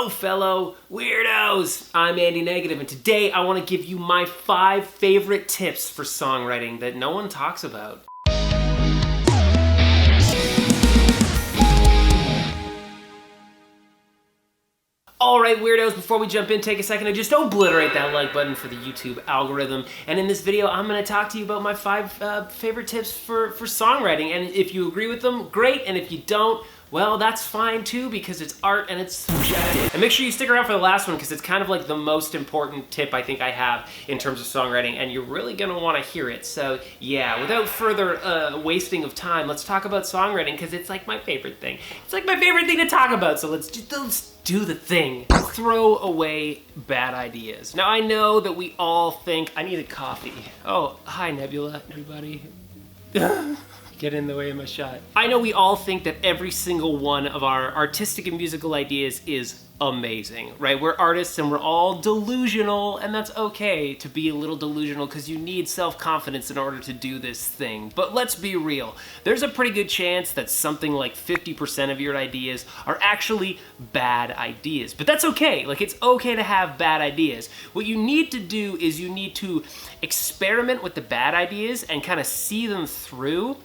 Hello, fellow weirdos! I'm Andy Negative, and today I want to give you my 5 favorite tips for songwriting that no one talks about. Alright, weirdos, before we jump in, take a second to just obliterate that like button for the YouTube algorithm. And in this video, I'm going to talk to you about my 5 favorite tips for songwriting. And if you agree with them, great. And if you don't, well, that's fine too, because it's art and it's subjective. And make sure you stick around for the last one, because it's kind of like the most important tip I think I have in terms of songwriting, and you're really gonna wanna hear it. So yeah, without further wasting of time, let's talk about songwriting, because it's like my favorite thing. It's like my favorite thing to talk about, so let's do the thing. Throw away bad ideas. Now I know that we all think, I need a coffee. Oh, hi Nebula, everybody. Get in the way of my shot. I know we all think that every single one of our artistic and musical ideas is amazing, right? We're artists and we're all delusional, and that's okay to be a little delusional because you need self-confidence in order to do this thing. But let's be real. There's a pretty good chance that something like 50% of your ideas are actually bad ideas. But that's okay. Like, it's okay to have bad ideas. What you need to do is you need to experiment with the bad ideas and kind of see them through,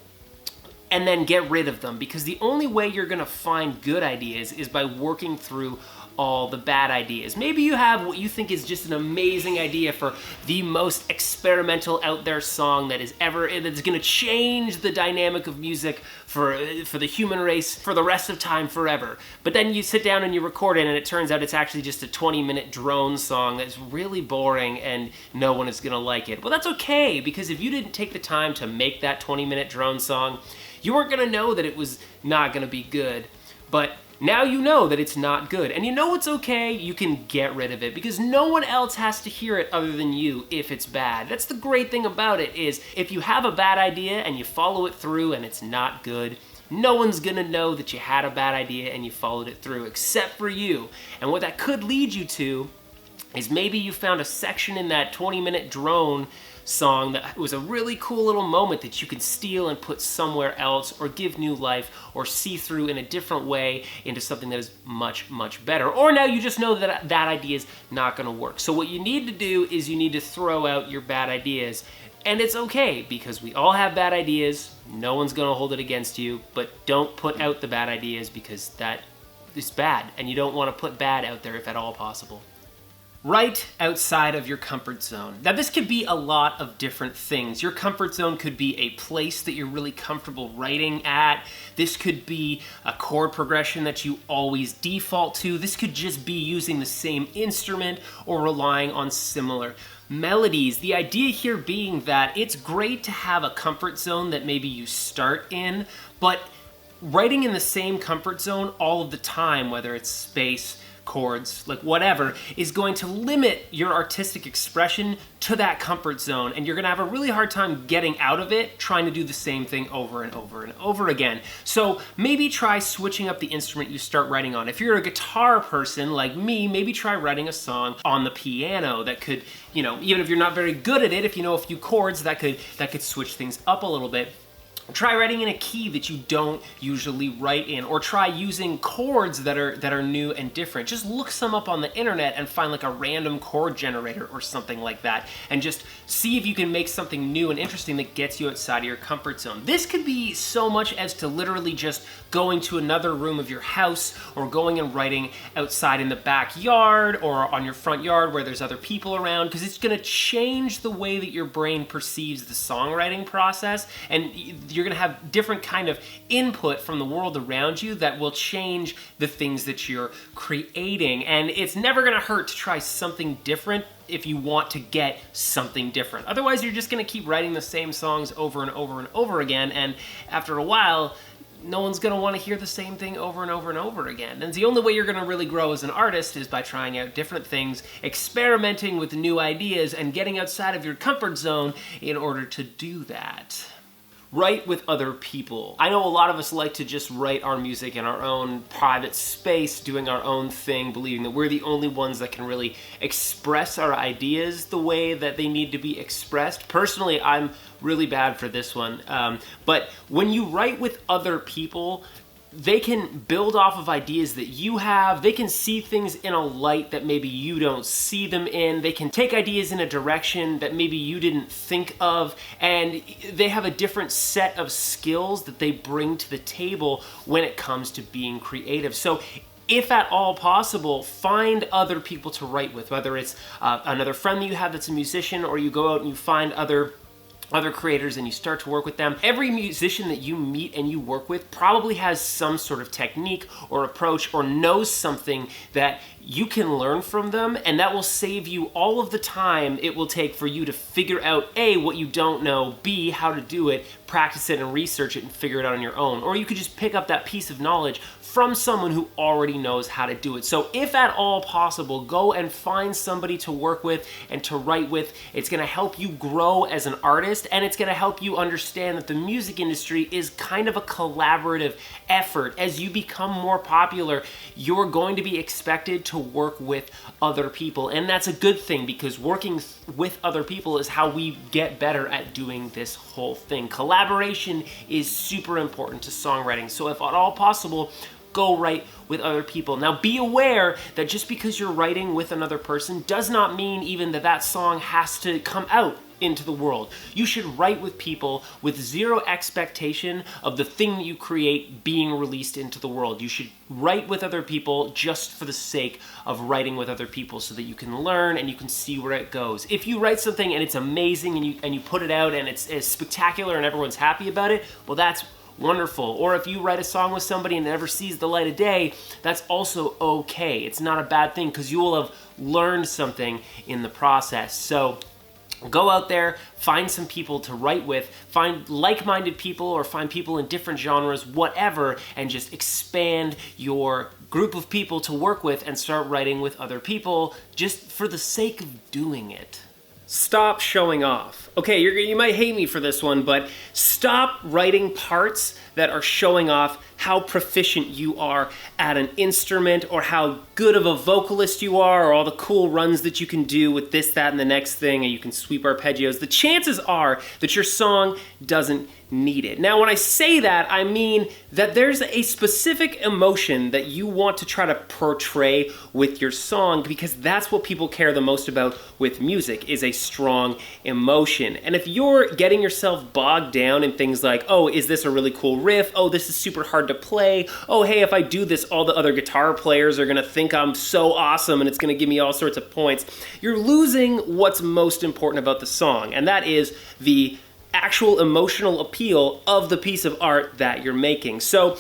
and then get rid of them, because the only way you're gonna find good ideas is by working through all the bad ideas. Maybe you have what you think is just an amazing idea for the most experimental out there song that's gonna change the dynamic of music for the human race for the rest of time forever. But then you sit down and you record it, and it turns out it's actually just a 20-minute drone song that's really boring and no one is gonna like it. Well, that's okay, because if you didn't take the time to make that 20-minute drone song, you weren't gonna know that it was not gonna be good. But now you know that it's not good, and you know it's okay, you can get rid of it, because no one else has to hear it other than you if it's bad. That's the great thing about it, is if you have a bad idea and you follow it through and it's not good, no one's gonna know that you had a bad idea and you followed it through, except for you. And what that could lead you to is maybe you found a section in that 20-minute drone song that was a really cool little moment that you can steal and put somewhere else, or give new life, or see through in a different way into something that is much, much better. Or now you just know that that idea is not gonna work. So what you need to do is you need to throw out your bad ideas. And it's okay, because we all have bad ideas. No one's gonna hold it against you, but don't put out the bad ideas, because that is bad, and you don't wanna put bad out there if at all possible. Write outside of your comfort zone. Now, this could be a lot of different things. Your comfort zone could be a place that you're really comfortable writing at. This could be a chord progression that you always default to. This could just be using the same instrument or relying on similar melodies. The idea here being that it's great to have a comfort zone that maybe you start in, but writing in the same comfort zone all of the time, whether it's space, chords, like whatever, is going to limit your artistic expression to that comfort zone, and you're gonna have a really hard time getting out of it trying to do the same thing over and over and over again. So maybe try switching up the instrument you start writing on. If you're a guitar person like me, maybe try writing a song on the piano that could, even if you're not very good at it, if you know a few chords, that could switch things up a little bit. Try writing in a key that you don't usually write in, or try using chords that are new and different. Just look some up on the internet and find like a random chord generator or something like that, and just see if you can make something new and interesting that gets you outside of your comfort zone. This could be so much as to literally just going to another room of your house, or going and writing outside in the backyard or on your front yard where there's other people around, because it's gonna change the way that your brain perceives the songwriting process, and you're gonna have different kind of input from the world around you that will change the things that you're creating. And it's never gonna hurt to try something different if you want to get something different. Otherwise, you're just gonna keep writing the same songs over and over and over again, and after a while, no one's gonna wanna hear the same thing over and over and over again. And the only way you're gonna really grow as an artist is by trying out different things, experimenting with new ideas, and getting outside of your comfort zone in order to do that. Write with other people. I know a lot of us like to just write our music in our own private space, doing our own thing, believing that we're the only ones that can really express our ideas the way that they need to be expressed. Personally, I'm really bad for this one. But when you write with other people, they can build off of ideas that you have. They can see things in a light that maybe you don't see them in. They can take ideas in a direction that maybe you didn't think of, and they have a different set of skills that they bring to the table when it comes to being creative. So if at all possible, find other people to write with, whether it's another friend that you have that's a musician, or you go out and you find other creators and you start to work with them. Every musician that you meet and you work with probably has some sort of technique or approach or knows something that you can learn from them, and that will save you all of the time it will take for you to figure out A, what you don't know, B, how to do it, practice it and research it and figure it out on your own. Or you could just pick up that piece of knowledge from someone who already knows how to do it. So if at all possible, go and find somebody to work with and to write with. It's gonna help you grow as an artist, and it's gonna help you understand that the music industry is kind of a collaborative effort. As you become more popular, you're going to be expected to work with other people, and that's a good thing, because working with other people is how we get better at doing this whole thing. Collaboration is super important to songwriting, so if at all possible, go write with other people. Now be aware that just because you're writing with another person does not mean even that that song has to come out into the world. You should write with people with zero expectation of the thing that you create being released into the world. You should write with other people just for the sake of writing with other people, so that you can learn and you can see where it goes. If you write something and it's amazing and you put it out and it's spectacular and everyone's happy about it, well, that's wonderful. Or if you write a song with somebody and it never sees the light of day, that's also okay. It's not a bad thing, because you will have learned something in the process. So go out there, find some people to write with, find like-minded people or find people in different genres, whatever, and just expand your group of people to work with and start writing with other people just for the sake of doing it. Stop showing off. Okay, you might hate me for this one, but stop writing parts that are showing off how proficient you are at an instrument, or how good of a vocalist you are, or all the cool runs that you can do with this, that, and the next thing, and you can sweep arpeggios. The chances are that your song doesn't need it. Now, when I say that, I mean that there's a specific emotion that you want to try to portray with your song, because that's what people care the most about with music, is a strong emotion. And if you're getting yourself bogged down in things like, oh, is this a really cool riff? Oh, this is super hard to play. Oh, hey, if I do this, all the other guitar players are gonna think I'm so awesome and it's gonna give me all sorts of points. You're losing what's most important about the song, and that is the actual emotional appeal of the piece of art that you're making. So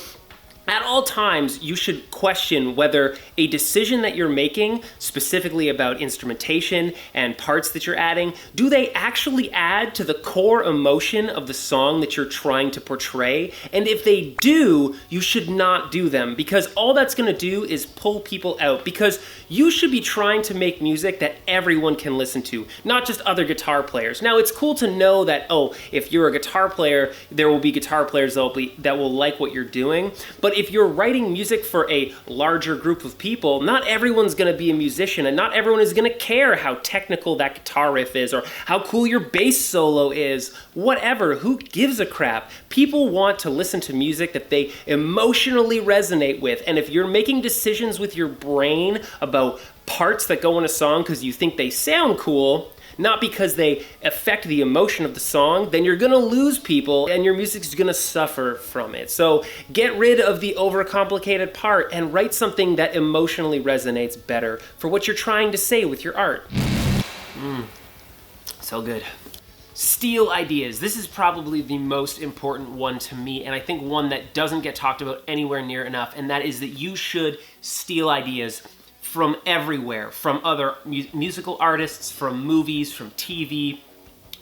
at all times, you should question whether a decision that you're making, specifically about instrumentation and parts that you're adding, do they actually add to the core emotion of the song that you're trying to portray? And if they do, you should not do them, because all that's gonna do is pull people out, because you should be trying to make music that everyone can listen to, not just other guitar players. Now, it's cool to know that, oh, if you're a guitar player, there will be guitar players that will like what you're doing, but if you're writing music for a larger group of people, not everyone's gonna be a musician, and not everyone is gonna care how technical that guitar riff is, or how cool your bass solo is, whatever, who gives a crap? People want to listen to music that they emotionally resonate with, and if you're making decisions with your brain about parts that go in a song because you think they sound cool, not because they affect the emotion of the song, then you're gonna lose people and your music's gonna suffer from it. So get rid of the overcomplicated part and write something that emotionally resonates better for what you're trying to say with your art. So good. Steal ideas. This is probably the most important one to me, and I think one that doesn't get talked about anywhere near enough, and that is that you should steal ideas from everywhere, from other musical artists, from movies, from TV,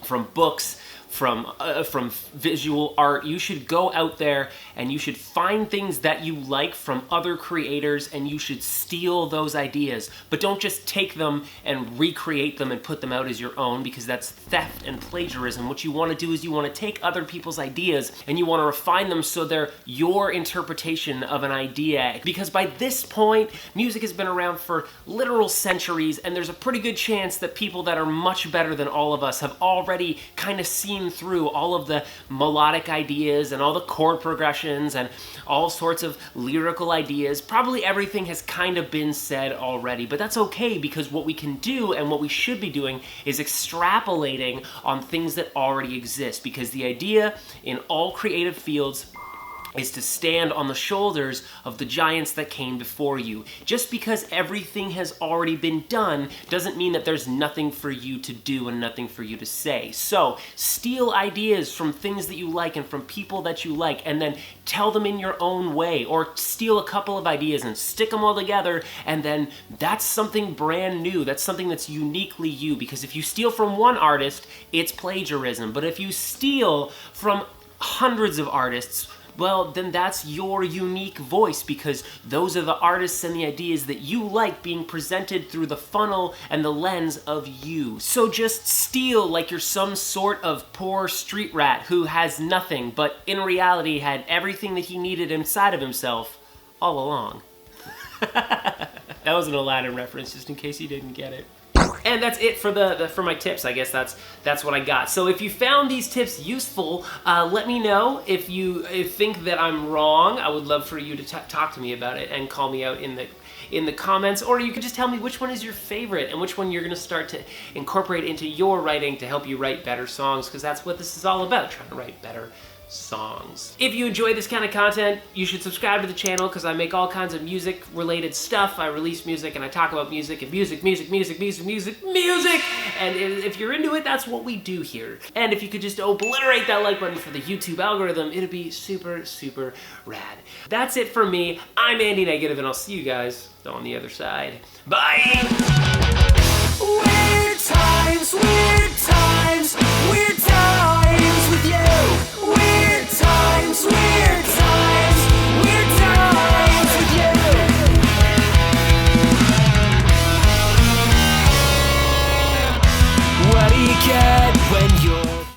from books, from visual art. You should go out there and you should find things that you like from other creators, and you should steal those ideas. But don't just take them and recreate them and put them out as your own, because that's theft and plagiarism. What you want to do is you want to take other people's ideas and you want to refine them so they're your interpretation of an idea. Because by this point, music has been around for literal centuries, and there's a pretty good chance that people that are much better than all of us have already kind of seen mine through all of the melodic ideas and all the chord progressions and all sorts of lyrical ideas. Probably everything has kind of been said already, but that's okay, because what we can do and what we should be doing is extrapolating on things that already exist, because the idea in all creative fields is to stand on the shoulders of the giants that came before you. Just because everything has already been done doesn't mean that there's nothing for you to do and nothing for you to say. So steal ideas from things that you like and from people that you like, and then tell them in your own way, or steal a couple of ideas and stick them all together, and then that's something brand new. That's something that's uniquely you, because if you steal from one artist, it's plagiarism. But if you steal from hundreds of artists, well, then that's your unique voice, because those are the artists and the ideas that you like being presented through the funnel and the lens of you. So just steal like you're some sort of poor street rat who has nothing, but in reality had everything that he needed inside of himself all along. That was an Aladdin reference, just in case you didn't get it. And that's it for my tips. I guess that's what I got. So if you found these tips useful, let me know. If you think that I'm wrong, I would love for you to talk to me about it and call me out in the comments, or you could just tell me which one is your favorite and which one you're going to start to incorporate into your writing to help you write better songs, because that's what this is all about, trying to write better songs. If you enjoy this kind of content, you should subscribe to the channel, because I make all kinds of music related stuff. I release music and I talk about music and music. And if you're into it, that's what we do here. And if you could just obliterate that like button for the YouTube algorithm, it'd be super, super rad. That's it for me. I'm Andy Negative, and I'll see you guys on the other side. Bye! Weird times, weird times, weird times with you. Weird times, weird times, weird times with you. What do you get when you're